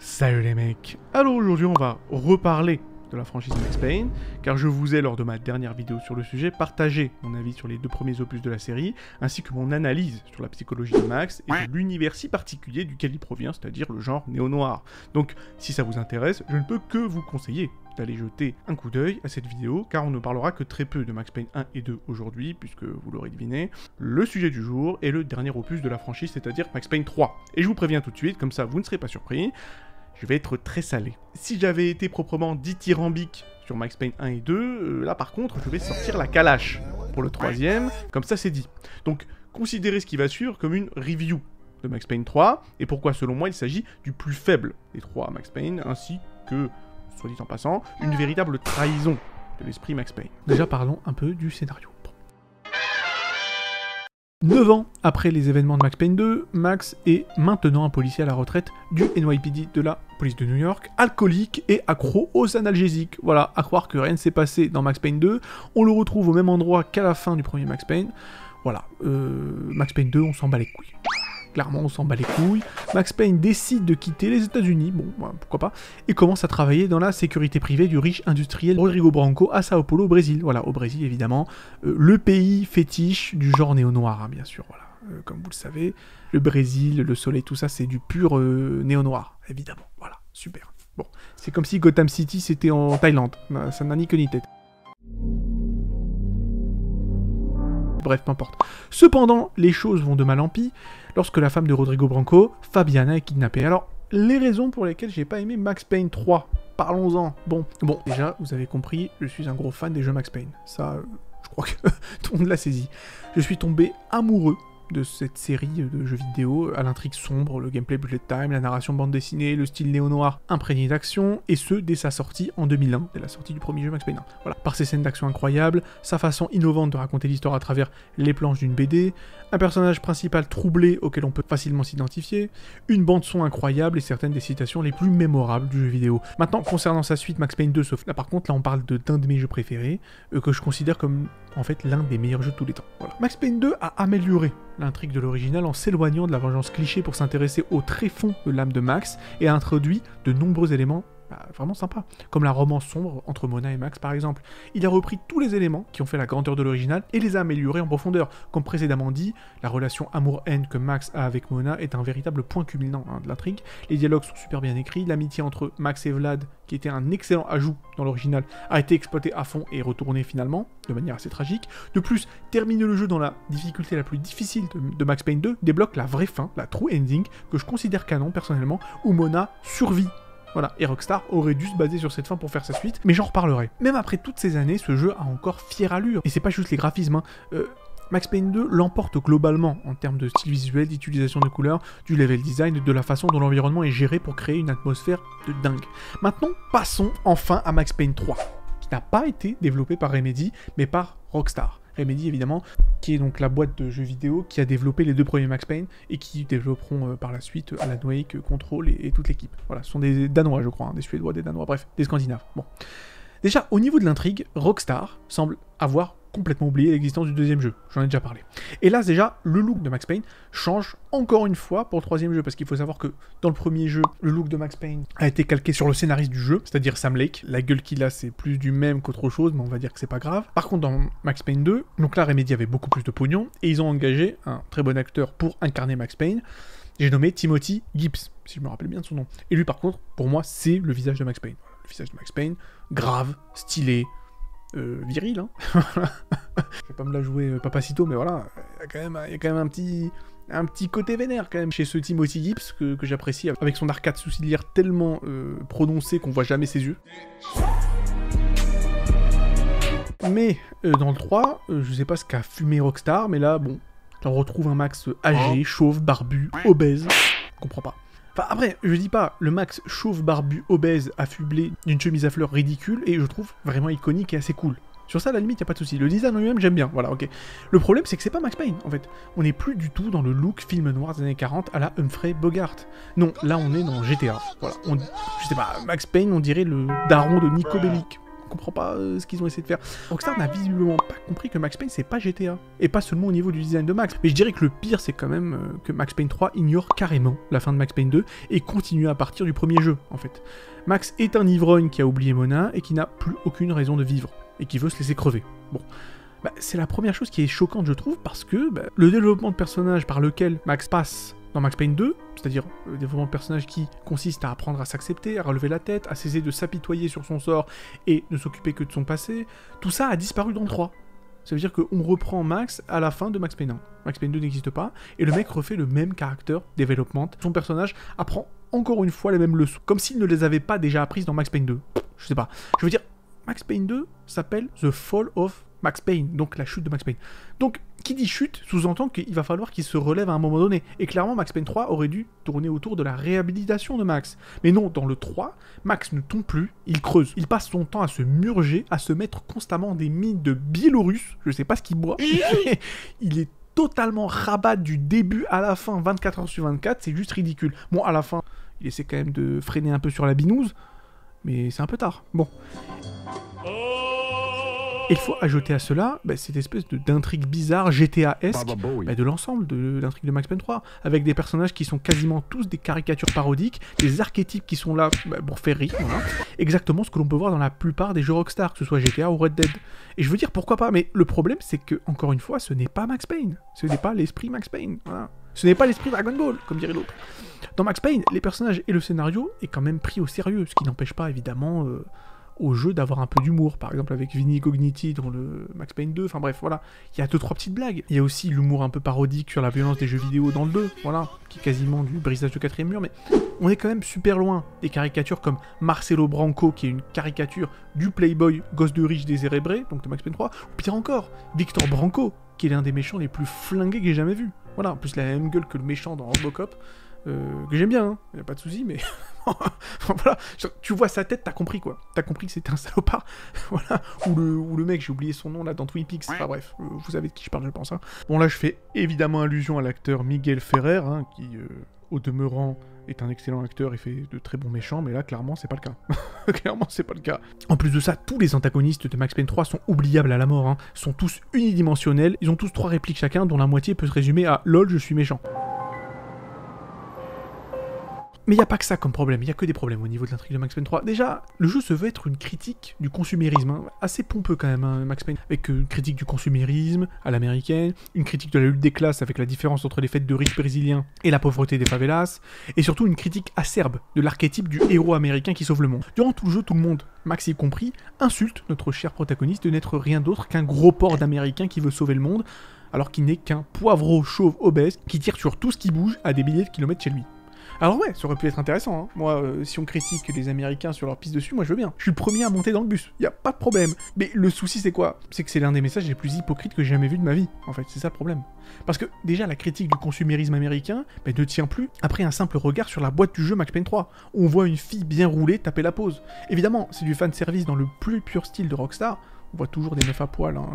Salut les mecs. Alors aujourd'hui on va reparler de la franchise Max Payne, car je vous ai lors de ma dernière vidéo sur le sujet partagé mon avis sur les deux premiers opus de la série, ainsi que mon analyse sur la psychologie de Max et de l'univers si particulier duquel il provient, c'est-à-dire le genre néo-noir. Donc si ça vous intéresse, je ne peux que vous conseiller d'aller jeter un coup d'œil à cette vidéo, car on ne parlera que très peu de Max Payne 1 et 2 aujourd'hui, puisque vous l'aurez deviné, le sujet du jour est le dernier opus de la franchise, c'est-à-dire Max Payne 3. Et je vous préviens tout de suite, comme ça vous ne serez pas surpris, je vais être très salé. Si j'avais été proprement dithyrambique sur Max Payne 1 et 2, là par contre je vais sortir la calache pour le troisième, comme ça c'est dit. Donc considérez ce qui va suivre comme une review de Max Payne 3, et pourquoi selon moi il s'agit du plus faible des trois Max Payne, ainsi que, soit dit en passant, une véritable trahison de l'esprit Max Payne. Déjà parlons un peu du scénario. 9 ans après les événements de Max Payne 2, Max est maintenant un policier à la retraite du NYPD de la police de New York, alcoolique et accro aux analgésiques. Voilà, à croire que rien ne s'est passé dans Max Payne 2, on le retrouve au même endroit qu'à la fin du premier Max Payne. Voilà, Max Payne 2, on s'en bat les couilles. Clairement, on s'en bat les couilles. Max Payne décide de quitter les États-Unis, bon, bah, pourquoi pas, et commence à travailler dans la sécurité privée du riche industriel Rodrigo Branco à Sao Paulo, au Brésil. Voilà, au Brésil, évidemment, le pays fétiche du genre néo-noir, hein, bien sûr, voilà. Comme vous le savez, le Brésil, le soleil, tout ça, c'est du pur néo-noir, évidemment. Voilà, super. Bon, c'est comme si Gotham City, c'était en Thaïlande. Ça n'a ni queue ni tête. Bref, peu importe. Cependant, les choses vont de mal en pis lorsque la femme de Rodrigo Branco, Fabiana, est kidnappée. Alors, les raisons pour lesquelles j'ai pas aimé Max Payne 3, parlons-en. Bon, déjà, vous avez compris, je suis un gros fan des jeux Max Payne. Ça, je crois que tout le monde l'a saisi. Je suis tombé amoureux de cette série de jeux vidéo, à l'intrigue sombre, le gameplay bullet time, la narration bande dessinée, le style néo-noir imprégné d'action, et ce, dès sa sortie en 2001, dès la sortie du premier jeu Max Payne 1. Voilà, par ses scènes d'action incroyables, sa façon innovante de raconter l'histoire à travers les planches d'une BD, un personnage principal troublé auquel on peut facilement s'identifier, une bande-son incroyable et certaines des citations les plus mémorables du jeu vidéo. Maintenant, concernant sa suite Max Payne 2, sauf là par contre, là on parle d'un de mes jeux préférés, que je considère comme en fait l'un des meilleurs jeux de tous les temps. Voilà. Max Payne 2 a amélioré l'intrigue de l'original en s'éloignant de la vengeance cliché pour s'intéresser au tréfonds de l'âme de Max et a introduit de nombreux éléments vraiment sympas, comme la romance sombre entre Mona et Max par exemple. Il a repris tous les éléments qui ont fait la grandeur de l'original et les a améliorés en profondeur. Comme précédemment dit, la relation amour-haine que Max a avec Mona est un véritable point culminant de l'intrigue. Les dialogues sont super bien écrits, l'amitié entre Max et Vlad, qui était un excellent ajout dans l'original, a été exploité à fond et retourné finalement, de manière assez tragique. De plus, terminer le jeu dans la difficulté la plus difficile de Max Payne 2 débloque la vraie fin, la true ending, que je considère canon personnellement, où Mona survit. Voilà, et Rockstar aurait dû se baser sur cette fin pour faire sa suite, mais j'en reparlerai. Même après toutes ces années, ce jeu a encore fière allure. Et c'est pas juste les graphismes, hein. Max Payne 2 l'emporte globalement en termes de style visuel, d'utilisation de couleurs, du level design et de la façon dont l'environnement est géré pour créer une atmosphère de dingue. Maintenant, passons enfin à Max Payne 3, qui n'a pas été développé par Remedy, mais par Rockstar. Remedy évidemment, qui est donc la boîte de jeux vidéo qui a développé les deux premiers Max Payne et qui développeront par la suite Alan Wake, Control et toute l'équipe. Voilà, ce sont des Danois je crois, hein, des Suédois, des Danois, bref, des Scandinaves. Bon. Déjà, au niveau de l'intrigue, Rockstar semble avoir complètement oublié l'existence du deuxième jeu, j'en ai déjà parlé. Et là déjà, le look de Max Payne change encore une fois pour le troisième jeu, parce qu'il faut savoir que dans le premier jeu, le look de Max Payne a été calqué sur le scénariste du jeu, c'est-à-dire Sam Lake. La gueule qu'il a, c'est plus du même qu'autre chose, mais on va dire que c'est pas grave. Par contre, dans Max Payne 2, donc là, Remedy avait beaucoup plus de pognon, et ils ont engagé un très bon acteur pour incarner Max Payne. J'ai nommé Timothy Gibbs, si je me rappelle bien de son nom. Et lui, par contre, pour moi, c'est le visage de Max Payne. Voilà, le visage de Max Payne, grave, stylé, viril, hein. Je vais pas me la jouer Papacito, mais voilà, il y a quand même un petit côté vénère quand même chez ce Timothy Gibbs que j'apprécie, avec son arcade sourcilière tellement prononcée qu'on voit jamais ses yeux. Mais dans le 3, je sais pas ce qu'a fumé Rockstar, mais là, bon, on retrouve un Max âgé, chauve, barbu, obèse, je comprends pas. Enfin après, je dis pas, le Max chauve, barbu, obèse, affublé d'une chemise à fleurs ridicule, et je trouve vraiment iconique et assez cool. Sur ça, à la limite, y a pas de souci. Le design en lui-même, j'aime bien, voilà, ok. Le problème, c'est que c'est pas Max Payne, en fait. On n'est plus du tout dans le look film noir des années 40 à la Humphrey Bogart. Non, là, on est dans GTA, voilà. Je sais pas, Max Payne, on dirait le daron de Nico Bellic. On comprend pas ce qu'ils ont essayé de faire. Rockstar n'a visiblement pas compris que Max Payne c'est pas GTA. Et pas seulement au niveau du design de Max. Mais je dirais que le pire c'est quand même que Max Payne 3 ignore carrément la fin de Max Payne 2 et continue à partir du premier jeu en fait. Max est un ivrogne qui a oublié Mona et qui n'a plus aucune raison de vivre. Et qui veut se laisser crever. Bon. Bah, c'est la première chose qui est choquante je trouve parce que le développement de personnage par lequel Max passe dans Max Payne 2, c'est-à-dire le développement de personnage qui consiste à apprendre à s'accepter, à relever la tête, à cesser de s'apitoyer sur son sort et ne s'occuper que de son passé, tout ça a disparu dans le 3. Ça veut dire qu'on reprend Max à la fin de Max Payne 1. Max Payne 2 n'existe pas, et le mec refait le même character development. Son personnage apprend encore une fois les mêmes leçons, comme s'il ne les avait pas déjà apprises dans Max Payne 2. Je sais pas. Je veux dire, Max Payne 2 s'appelle The Fall of Max Payne, donc la chute de Max Payne. Donc, qui dit chute sous-entend qu'il va falloir qu'il se relève à un moment donné. Et clairement, Max Payne 3 aurait dû tourner autour de la réhabilitation de Max. Mais non, dans le 3, Max ne tombe plus, il creuse. Il passe son temps à se murger, à se mettre constamment des mines de Biélorusse, je sais pas ce qu'il boit. Il est totalement rabat du début à la fin, 24 heures sur 24, c'est juste ridicule. Bon, à la fin, il essaie quand même de freiner un peu sur la binouse, mais c'est un peu tard. Bon. Et il faut ajouter à cela cette espèce d'intrigue bizarre GTA-esque de l'ensemble de l'intrigue de Max Payne 3, avec des personnages qui sont quasiment tous des caricatures parodiques, des archétypes qui sont là pour faire rire, voilà. Exactement ce que l'on peut voir dans la plupart des jeux Rockstar, que ce soit GTA ou Red Dead. Et je veux dire pourquoi pas, mais le problème c'est que, encore une fois, ce n'est pas Max Payne, ce n'est pas l'esprit Max Payne, voilà. Ce n'est pas l'esprit Dragon Ball, comme dirait l'autre. Dans Max Payne, les personnages et le scénario est quand même pris au sérieux, ce qui n'empêche pas évidemment au jeu d'avoir un peu d'humour, par exemple avec Vinny Cogniti dans le Max Payne 2, enfin bref, voilà. Il y a 2-3 petites blagues. Il y a aussi l'humour un peu parodique sur la violence des jeux vidéo dans le 2, voilà, qui est quasiment du brisage de quatrième mur, mais on est quand même super loin des caricatures comme Marcelo Branco, qui est une caricature du playboy gosse de riche décérébré, donc de Max Payne 3, ou pire encore, Victor Branco, qui est l'un des méchants les plus flingués que j'ai jamais vu. Voilà, en plus il a la même gueule que le méchant dans Robocop, que j'aime bien, hein, y a pas de souci, mais voilà, tu vois sa tête, t'as compris quoi, t'as compris que c'était un salopard, voilà, ou le mec, j'ai oublié son nom là dans Twin Peaks, enfin bref, vous savez de qui je parle je pense, hein. Bon là je fais évidemment allusion à l'acteur Miguel Ferrer, hein, qui au demeurant est un excellent acteur et fait de très bons méchants, mais là clairement c'est pas le cas. Clairement c'est pas le cas. En plus de ça, tous les antagonistes de Max Payne 3 sont oubliables à la mort, hein. Sont tous unidimensionnels, ils ont tous 3 répliques chacun, dont la moitié peut se résumer à LOL je suis méchant. Mais il n'y a pas que ça comme problème, il n'y a que des problèmes au niveau de l'intrigue de Max Payne 3. Déjà, le jeu se veut être une critique du consumérisme, hein, assez pompeux quand même, hein, Max Payne, avec une critique du consumérisme à l'américaine, une critique de la lutte des classes avec la différence entre les fêtes de riches brésiliens et la pauvreté des favelas, et surtout une critique acerbe de l'archétype du héros américain qui sauve le monde. Durant tout le jeu, tout le monde, Max y compris, insulte notre cher protagoniste de n'être rien d'autre qu'un gros porc d'américain qui veut sauver le monde, alors qu'il n'est qu'un poivreau chauve obèse qui tire sur tout ce qui bouge à des milliers de kilomètres chez lui. Alors ouais, ça aurait pu être intéressant, hein. Moi, si on critique les Américains sur leur piste dessus, moi je veux bien. Je suis le premier à monter dans le bus, y a pas de problème. Mais le souci c'est quoi? C'est que c'est l'un des messages les plus hypocrites que j'ai jamais vu de ma vie, en fait, c'est ça le problème. Parce que déjà la critique du consumérisme américain ne tient plus après un simple regard sur la boîte du jeu Max Payne 3, où on voit une fille bien roulée taper la pause. Évidemment, c'est du fanservice dans le plus pur style de Rockstar, on voit toujours des meufs à poil, hein,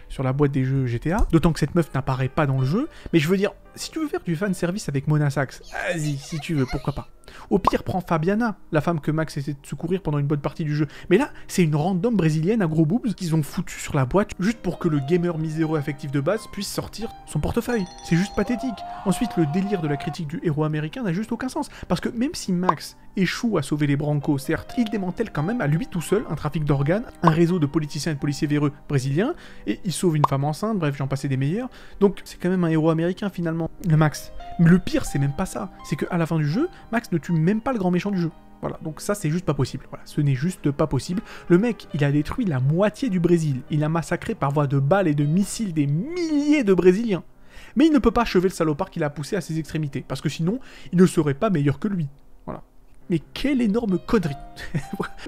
sur la boîte des jeux GTA, d'autant que cette meuf n'apparaît pas dans le jeu, mais je veux dire, si tu veux faire du fanservice avec Mona Sachs, vas-y, si tu veux, pourquoi pas. Au pire, prends Fabiana, la femme que Max essaie de secourir pendant une bonne partie du jeu. Mais là, c'est une random brésilienne à gros boobs qu'ils ont foutu sur la boîte, juste pour que le gamer miséreux affectif de base puisse sortir son portefeuille. C'est juste pathétique. Ensuite, le délire de la critique du héros américain n'a juste aucun sens. Parce que même si Max échoue à sauver les Brancos, certes, il démantèle quand même à lui tout seul un trafic d'organes, un réseau de politiciens et de policiers véreux brésiliens, et il sauve une femme enceinte, bref, j'en passais des meilleurs. Donc, c'est quand même un héros américain finalement, le Max. Mais le pire, c'est même pas ça. C'est qu'à la fin du jeu, Max ne tue même pas le grand méchant du jeu. Voilà, donc ça c'est juste pas possible. Voilà, ce n'est juste pas possible. Le mec, il a détruit la moitié du Brésil. Il a massacré par voie de balles et de missiles des milliers de Brésiliens. Mais il ne peut pas achever le salopard qu'il a poussé à ses extrémités, parce que sinon, il ne serait pas meilleur que lui. Voilà. Mais quelle énorme connerie.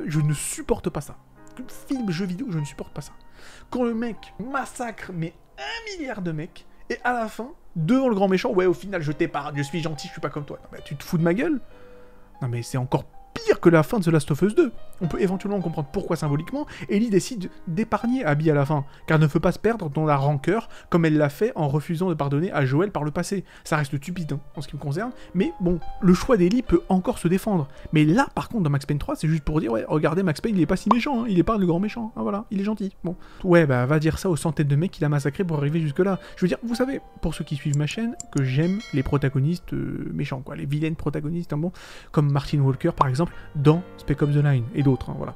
Je ne supporte pas ça. Film, jeu vidéo, je ne supporte pas ça. Quand le mec massacre mais 1 milliard de mecs, et à la fin, devant le grand méchant, ouais, au final, je t'épargne, je suis gentil, je suis pas comme toi. Non, mais tu te fous de ma gueule? Non, mais c'est encore pire que la fin de The Last of Us 2. On peut éventuellement comprendre pourquoi symboliquement, Ellie décide d'épargner Abby à la fin, car elle ne veut pas se perdre dans la rancœur, comme elle l'a fait en refusant de pardonner à Joel par le passé. Ça reste stupide, hein, en ce qui me concerne, mais bon, le choix d'Ellie peut encore se défendre. Mais là, par contre, dans Max Payne 3, c'est juste pour dire, ouais, regardez, Max Payne, il est pas si méchant, hein, il est pas le grand méchant, hein, voilà, il est gentil. Bon. Ouais, bah, va dire ça aux centaines de mecs qu'il a massacrés pour arriver jusque-là. Je veux dire, vous savez, pour ceux qui suivent ma chaîne, que j'aime les protagonistes méchants, quoi, les vilaines protagonistes, hein, bon, comme Martin Walker, par exemple, dans Spec Ops The Line, et d'autres, hein, voilà.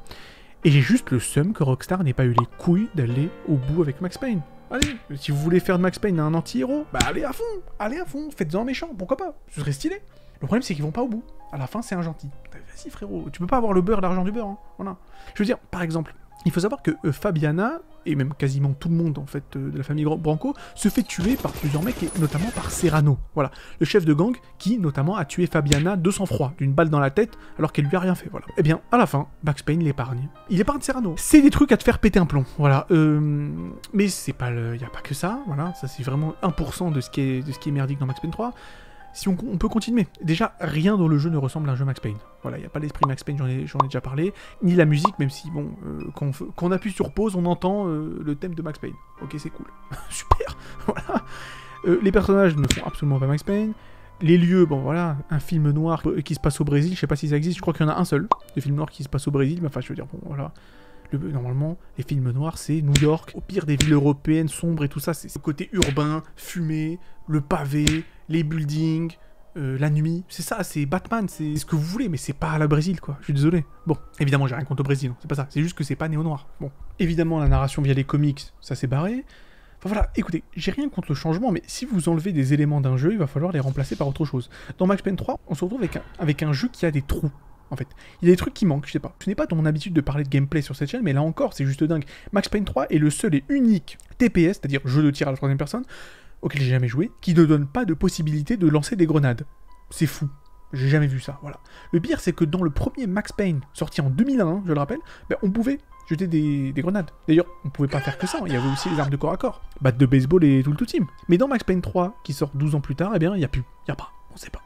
Et j'ai juste le seum que Rockstar n'ait pas eu les couilles d'aller au bout avec Max Payne. Allez, si vous voulez faire de Max Payne un anti-héros, bah allez à fond, faites-en un méchant, pourquoi pas, ce serait stylé. Le problème c'est qu'ils vont pas au bout, à la fin c'est un gentil. Vas-y frérot, tu peux pas avoir le beurre et l'argent du beurre, hein. Voilà. Je veux dire, par exemple, il faut savoir que Fabiana, et même quasiment tout le monde en fait de la famille Branco, se fait tuer par plusieurs mecs, et notamment par Serrano, voilà, le chef de gang qui notamment a tué Fabiana de sang-froid, d'une balle dans la tête, alors qu'elle lui a rien fait, voilà. Et bien, à la fin, Max Payne l'épargne. Il épargne Serrano. C'est des trucs à te faire péter un plomb, voilà. Mais c'est pas le... y a pas que ça, voilà, ça c'est vraiment 1% de ce qui est merdique dans Max Payne 3. Si on peut continuer. Déjà, rien dans le jeu ne ressemble à un jeu Max Payne. Voilà, il n'y a pas l'esprit Max Payne, j'en ai déjà parlé. Ni la musique, même si, bon, quand on appuie sur pause, on entend le thème de Max Payne. Ok, c'est cool. Super. Voilà. Les personnages ne font absolument pas Max Payne. Les lieux, bon voilà, un film noir qui se passe au Brésil, je sais pas si ça existe, je crois qu'il y en a un seul, des films noirs qui se passent au Brésil, mais enfin, je veux dire, bon, voilà. Normalement, les films noirs, c'est New York, au pire des villes européennes sombres et tout ça, c'est le côté urbain, fumé, le pavé, les buildings, la nuit, c'est ça, c'est Batman, c'est ce que vous voulez, mais c'est pas à la Brésil, quoi, je suis désolé. Bon, évidemment, j'ai rien contre le Brésil, hein, c'est pas ça, c'est juste que c'est pas néo-noir. Bon, évidemment, la narration via les comics, ça s'est barré. Enfin voilà, écoutez, j'ai rien contre le changement, mais si vous enlevez des éléments d'un jeu, il va falloir les remplacer par autre chose. Dans Max Payne 3, on se retrouve avec un jeu qui a des trous. En fait, il y a des trucs qui manquent, je sais pas. Ce n'est pas dans mon habitude de parler de gameplay sur cette chaîne, mais là encore, c'est juste dingue. Max Payne 3 est le seul et unique TPS, c'est-à-dire jeu de tir à la troisième personne, auquel j'ai jamais joué, qui ne donne pas de possibilité de lancer des grenades. C'est fou. J'ai jamais vu ça, voilà. Le pire, c'est que dans le premier Max Payne, sorti en 2001, je le rappelle, ben, on pouvait jeter des grenades. D'ailleurs, on pouvait pas faire que ça, il y avait aussi les armes de corps à corps, batte de baseball et tout le team. Mais dans Max Payne 3, qui sort 12 ans plus tard, eh bien, il y a pas, on sait pas.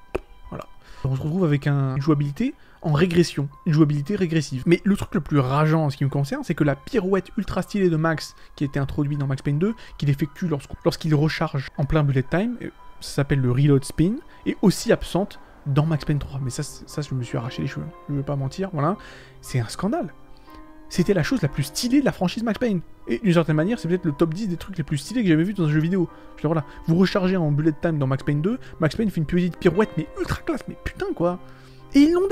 Voilà. On se retrouve avec une jouabilité en régression, une jouabilité régressive. Mais le truc le plus rageant en ce qui me concerne, c'est que la pirouette ultra stylée de Max, qui a été introduite dans Max Payne 2, qu'il effectue lorsqu'il recharge en plein bullet time, ça s'appelle le reload spin, est aussi absente dans Max Payne 3. Mais ça, je me suis arraché les cheveux, je ne veux pas mentir, voilà. C'est un scandale. C'était la chose la plus stylée de la franchise Max Payne. Et d'une certaine manière, c'est peut-être le top 10 des trucs les plus stylés que j'ai jamais vu dans un jeu vidéo. Je veux dire, voilà, vous rechargez en bullet time dans Max Payne 2, Max Payne fait une petite pirouette, mais ultra classe, mais putain quoi. Et ils l'ont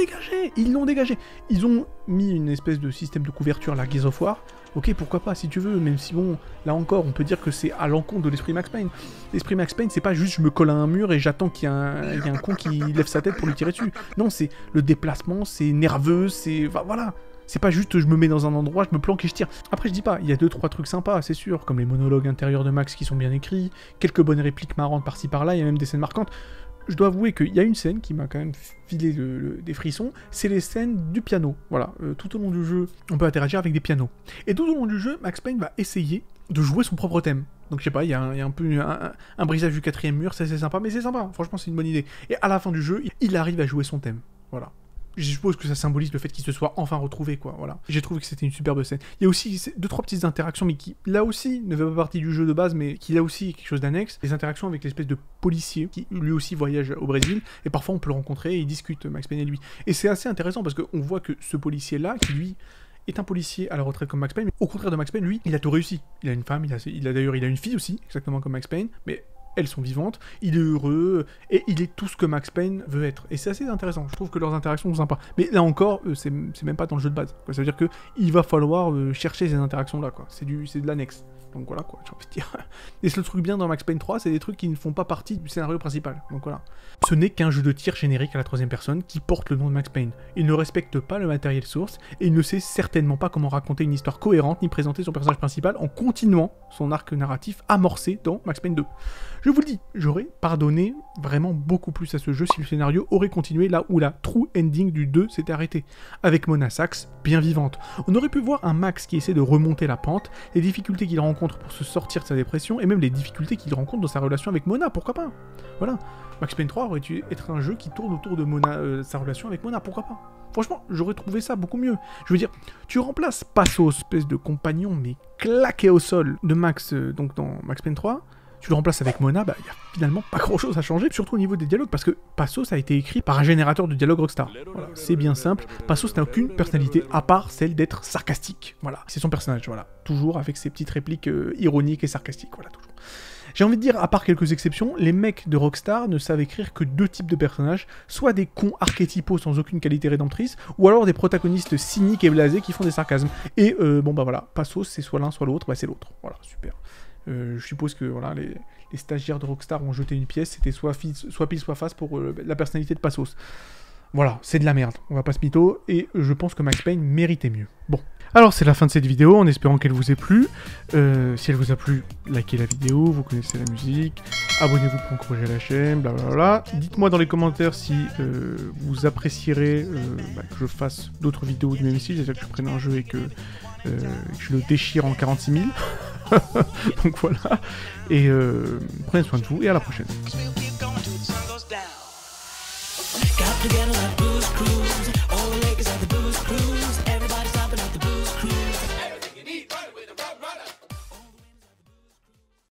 dégagé. Ils ont mis une espèce de système de couverture à la Gears of War. Ok, pourquoi pas, si tu veux, même si bon, là encore, on peut dire que c'est à l'encontre de l'esprit Max Payne. L'esprit Max Payne, c'est pas juste je me colle à un mur et j'attends qu'il y ait un con qui lève sa tête pour lui tirer dessus. Non, c'est le déplacement, c'est nerveux, c'est... Enfin, voilà. C'est pas juste je me mets dans un endroit, je me planque et je tire. Après je dis pas, il y a 2-3 trucs sympas, c'est sûr, comme les monologues intérieurs de Max qui sont bien écrits, quelques bonnes répliques marrantes par-ci par-là, il y a même des scènes marquantes. Je dois avouer qu'il y a une scène qui m'a quand même filé des frissons, c'est les scènes du piano. Voilà, tout au long du jeu, on peut interagir avec des pianos. Et tout au long du jeu, Max Payne va essayer de jouer son propre thème. Donc je sais pas, il y a un peu un brisage du quatrième mur, ça c'est sympa, mais c'est sympa, franchement c'est une bonne idée. Et à la fin du jeu, il arrive à jouer son thème. Voilà. Je suppose que ça symbolise le fait qu'il se soit enfin retrouvé, quoi, voilà. J'ai trouvé que c'était une superbe scène. Il y a aussi 2-3 petites interactions, mais qui, là aussi, ne fait pas partie du jeu de base, mais qui, là aussi, est quelque chose d'annexe. Les interactions avec l'espèce de policier, qui lui aussi voyage au Brésil, et parfois on peut le rencontrer et il discute, Max Payne et lui. Et c'est assez intéressant, parce qu'on voit que ce policier-là, qui lui est un policier à la retraite comme Max Payne, mais au contraire de Max Payne, lui, il a tout réussi. Il a une femme, il a une fille aussi, exactement comme Max Payne, mais... elles sont vivantes, il est heureux, et il est tout ce que Max Payne veut être. Et c'est assez intéressant, je trouve que leurs interactions sont sympas. Mais là encore, c'est même pas dans le jeu de base. Quoi. Ça veut dire qu'il va falloir chercher ces interactions-là, quoi. C'est de l'annexe. Donc voilà, quoi, j'ai envie de dire. Et le truc bien dans Max Payne 3, c'est des trucs qui ne font pas partie du scénario principal. Donc voilà. Ce n'est qu'un jeu de tir générique à la troisième personne qui porte le nom de Max Payne. Il ne respecte pas le matériel source, et il ne sait certainement pas comment raconter une histoire cohérente, ni présenter son personnage principal en continuant son arc narratif amorcé dans Max Payne 2. Je vous le dis, j'aurais pardonné vraiment beaucoup plus à ce jeu si le scénario aurait continué là où la true ending du 2 s'était arrêtée, avec Mona Sachs bien vivante. On aurait pu voir un Max qui essaie de remonter la pente, les difficultés qu'il rencontre pour se sortir de sa dépression, et même les difficultés qu'il rencontre dans sa relation avec Mona, pourquoi pas? Voilà, Max Payne 3 aurait dû être un jeu qui tourne autour de Mona, sa relation avec Mona, pourquoi pas? Franchement, j'aurais trouvé ça beaucoup mieux. Je veux dire, tu remplaces Passos, espèce de compagnon, mais claqué au sol de Max, donc dans Max Payne 3, tu le remplaces avec Mona, bah, il n'y a finalement pas grand-chose à changer, surtout au niveau des dialogues, parce que Passos a été écrit par un générateur de dialogue Rockstar. Voilà, c'est bien simple. Passos n'a aucune personnalité, à part celle d'être sarcastique. Voilà, c'est son personnage, voilà. Toujours avec ses petites répliques ironiques et sarcastiques, voilà, toujours. J'ai envie de dire, à part quelques exceptions, les mecs de Rockstar ne savent écrire que deux types de personnages, soit des cons archétypaux sans aucune qualité rédemptrice, ou alors des protagonistes cyniques et blasés qui font des sarcasmes. Et bon bah voilà, Passos c'est soit l'un soit l'autre, bah c'est l'autre. Voilà, super. Je suppose que voilà, les stagiaires de Rockstar ont jeté une pièce, c'était soit pile soit face pour la personnalité de Passos. Voilà, c'est de la merde, on va pas se mytho, et je pense que Max Payne méritait mieux. Bon. Alors c'est la fin de cette vidéo, en espérant qu'elle vous ait plu. Si elle vous a plu, likez la vidéo, vous connaissez la musique, abonnez-vous pour encourager la chaîne, blablabla. Dites-moi dans les commentaires si vous apprécierez que je fasse d'autres vidéos du même style, c'est-à-dire que je prenne un jeu et que je le déchire en 46 000. Donc voilà, et prenez soin de vous, et à la prochaine.